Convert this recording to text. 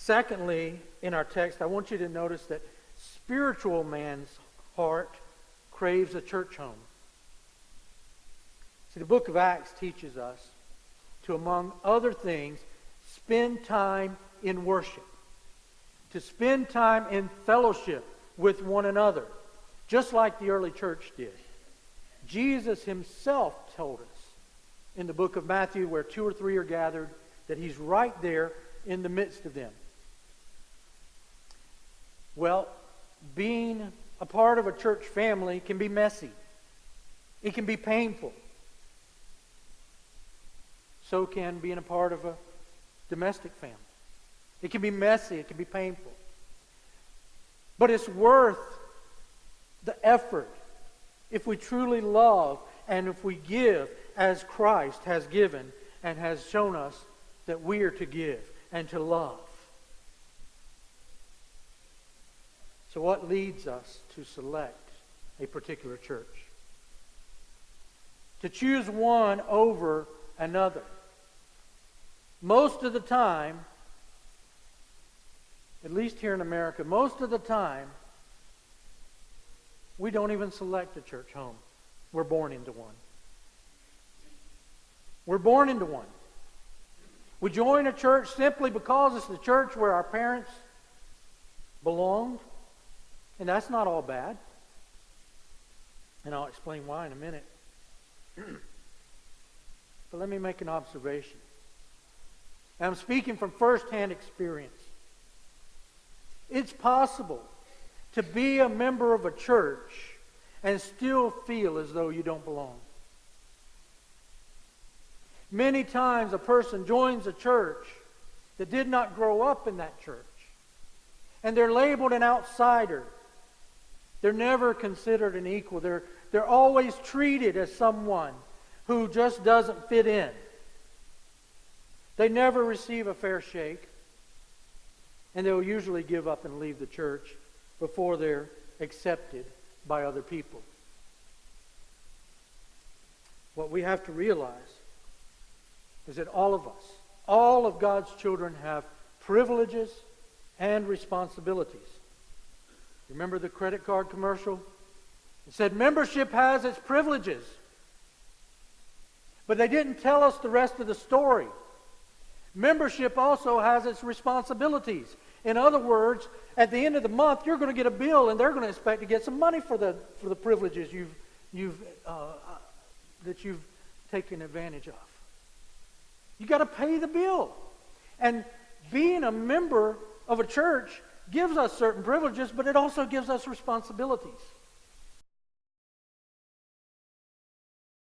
Secondly, in our text, I want you to notice that spiritual man's heart craves a church home. See, the book of Acts teaches us to, among other things, spend time in worship, to spend time in fellowship with one another, just like the early church did. Jesus himself told us in the book of Matthew, where 2 or 3 are gathered, that he's right there in the midst of them. Well, being a part of a church family can be messy. It can be painful. So can being a part of a domestic family. It can be messy. It can be painful. But it's worth the effort if we truly love and if we give as Christ has given and has shown us that we are to give and to love. So what leads us to select a particular church? To choose one over another. Most of the time, at least here in America, most of the time, we don't even select a church home. We're born into one. We're born into one. We join a church simply because it's the church where our parents belonged. And that's not all bad. And I'll explain why in a minute. But let me make an observation. And I'm speaking from first-hand experience. It's possible to be a member of a church and still feel as though you don't belong. Many times a person joins a church that did not grow up in that church. And they're labeled an outsider. They're never considered an equal. They're always treated as someone who just doesn't fit in. They never receive a fair shake. And they'll usually give up and leave the church before they're accepted by other people. What we have to realize is that all of us, all of God's children, have privileges and responsibilities. Remember the credit card commercial? It said membership has its privileges. But they didn't tell us the rest of the story. Membership also has its responsibilities. In other words, at the end of the month, you're going to get a bill, and they're going to expect to get some money for the privileges that you've taken advantage of. You got to pay the bill. And being a member of a church gives us certain privileges, but it also gives us responsibilities.